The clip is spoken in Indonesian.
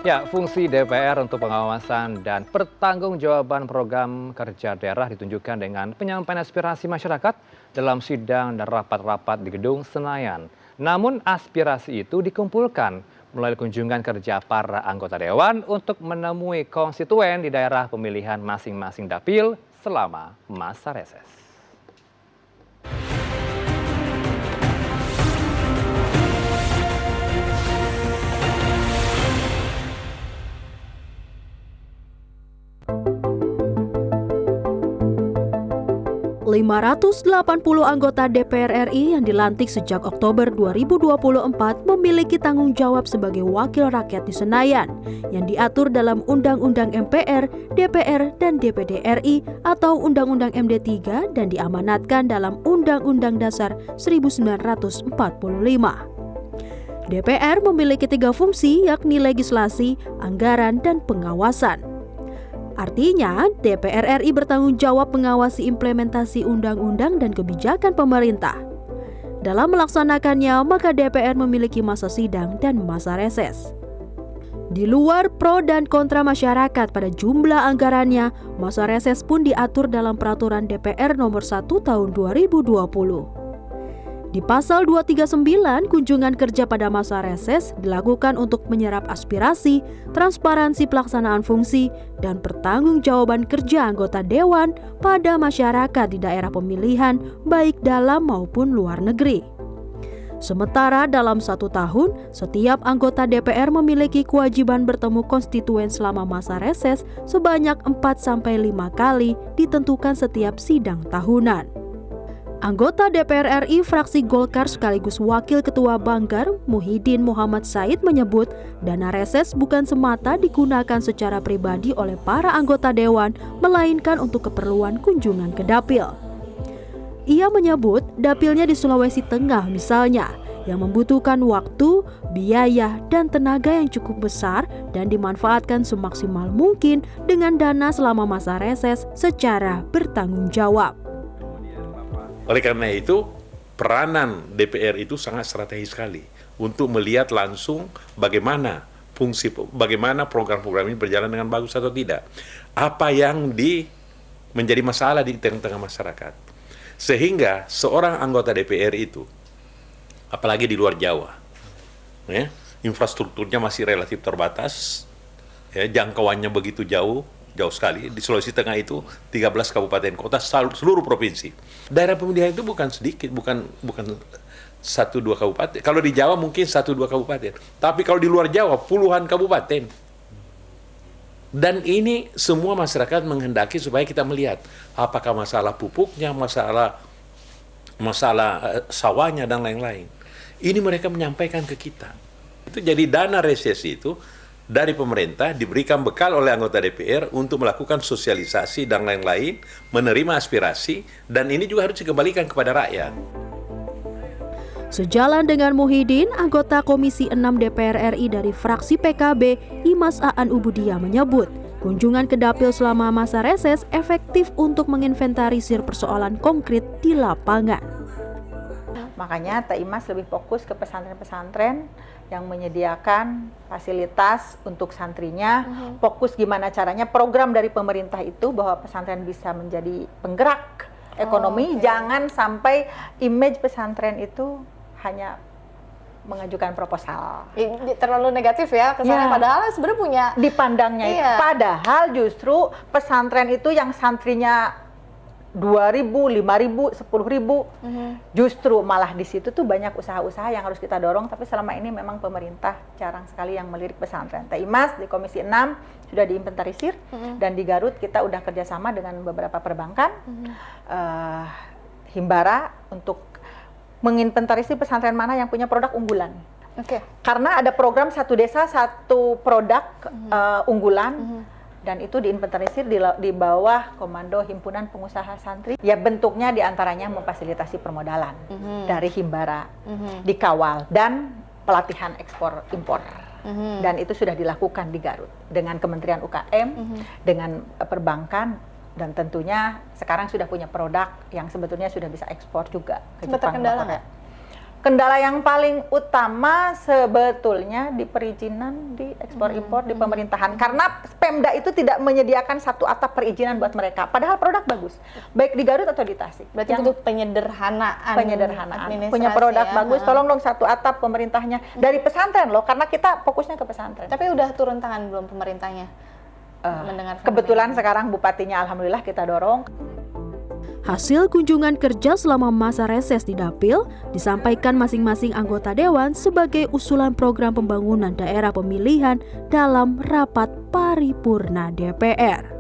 Ya, fungsi DPR untuk pengawasan dan pertanggungjawaban program kerja daerah ditunjukkan dengan penyampaian aspirasi masyarakat dalam sidang dan rapat-rapat di Gedung Senayan. Namun aspirasi itu dikumpulkan melalui kunjungan kerja para anggota dewan untuk menemui konstituen di daerah pemilihan masing-masing dapil selama masa reses. 580 anggota DPR RI yang dilantik sejak Oktober 2024 memiliki tanggung jawab sebagai wakil rakyat di Senayan yang diatur dalam Undang-Undang MPR, DPR, dan DPD RI atau Undang-Undang MD 3 dan diamanatkan dalam Undang-Undang Dasar 1945. DPR memiliki 3 fungsi yakni legislasi, anggaran, dan pengawasan. Artinya, DPR RI bertanggung jawab mengawasi implementasi undang-undang dan kebijakan pemerintah. Dalam melaksanakannya, maka DPR memiliki masa sidang dan masa reses. Di luar pro dan kontra masyarakat pada jumlah anggarannya, masa reses pun diatur dalam Peraturan DPR Nomor 1 Tahun 2020. Di pasal 239, kunjungan kerja pada masa reses dilakukan untuk menyerap aspirasi, transparansi pelaksanaan fungsi, dan pertanggungjawaban kerja anggota dewan pada masyarakat di daerah pemilihan baik dalam maupun luar negeri. Sementara dalam 1 tahun, setiap anggota DPR memiliki kewajiban bertemu konstituen selama masa reses sebanyak 4-5 kali ditentukan setiap sidang tahunan. Anggota DPR RI fraksi Golkar sekaligus Wakil Ketua Banggar, Muhyiddin Muhammad Said menyebut dana reses bukan semata digunakan secara pribadi oleh para anggota dewan, melainkan untuk keperluan kunjungan ke dapil. Ia menyebut dapilnya di Sulawesi Tengah misalnya, yang membutuhkan waktu, biaya, dan tenaga yang cukup besar dan dimanfaatkan semaksimal mungkin dengan dana selama masa reses secara bertanggung jawab. Oleh karena itu, peranan DPR itu sangat strategis sekali untuk melihat langsung bagaimana bagaimana program-program ini berjalan dengan bagus atau tidak. Apa yang menjadi masalah di tengah-tengah masyarakat. Sehingga seorang anggota DPR itu, apalagi di luar Jawa, ya, infrastrukturnya masih relatif terbatas, ya, jangkauannya begitu jauh sekali. Di Sulawesi Tengah itu 13 kabupaten kota seluruh provinsi. Daerah pemilihan itu bukan sedikit, bukan 1-2 kabupaten. Kalau di Jawa mungkin 1-2 kabupaten. Tapi kalau di luar Jawa puluhan kabupaten. Dan ini semua masyarakat menghendaki supaya kita melihat apakah masalah pupuknya, masalah sawahnya dan lain-lain. Ini mereka menyampaikan ke kita. Itu jadi dana reses itu dari pemerintah diberikan bekal oleh anggota DPR untuk melakukan sosialisasi dan lain-lain, menerima aspirasi, dan ini juga harus dikembalikan kepada rakyat. Sejalan dengan Muhyiddin, anggota Komisi 6 DPR RI dari fraksi PKB, Imas Aan Ubudia menyebut, kunjungan ke dapil selama masa reses efektif untuk menginventarisir persoalan konkret di lapangan. Makanya Teh Imas lebih fokus ke pesantren-pesantren yang menyediakan fasilitas untuk santrinya, fokus gimana caranya program dari pemerintah itu bahwa pesantren bisa menjadi penggerak ekonomi, jangan sampai image pesantren itu hanya mengajukan proposal. Terlalu negatif ya kesannya, padahal sebenarnya punya dipandangnya itu. Padahal justru pesantren itu yang santrinya 2.000, 5.000, 10.000, justru malah di situ tuh banyak usaha-usaha yang harus kita dorong, tapi selama ini memang pemerintah jarang sekali yang melirik pesantren. Teh Imas di Komisi 6 sudah diinventarisir, dan di Garut kita udah kerjasama dengan beberapa perbankan, Himbara, untuk menginventarisir pesantren mana yang punya produk unggulan. Karena ada program satu desa satu produk unggulan, dan itu diinventarisir di bawah komando Himpunan Pengusaha Santri. Ya, bentuknya diantaranya memfasilitasi permodalan dari Himbara, dikawal, dan pelatihan ekspor impor. Dan itu sudah dilakukan di Garut dengan Kementerian UKM, dengan perbankan, dan tentunya sekarang sudah punya produk yang sebetulnya sudah bisa ekspor juga ke Jepang. Kendala yang paling utama sebetulnya di perizinan, di ekspor impor, di pemerintahan. Karena Pemda itu tidak menyediakan satu atap perizinan buat mereka. Padahal produk bagus, baik di Garut atau di Tasik. Berarti itu penyederhanaan administrasi punya produk ya. bagus, tolong dong satu atap pemerintahnya. Dari pesantren loh, karena kita fokusnya ke pesantren. Tapi udah turun tangan belum pemerintahnya? Mendengar Kebetulan sekarang bupatinya alhamdulillah kita dorong. Hasil kunjungan kerja selama masa reses di Dapil disampaikan masing-masing anggota dewan sebagai usulan program pembangunan daerah pemilihan dalam rapat paripurna DPR.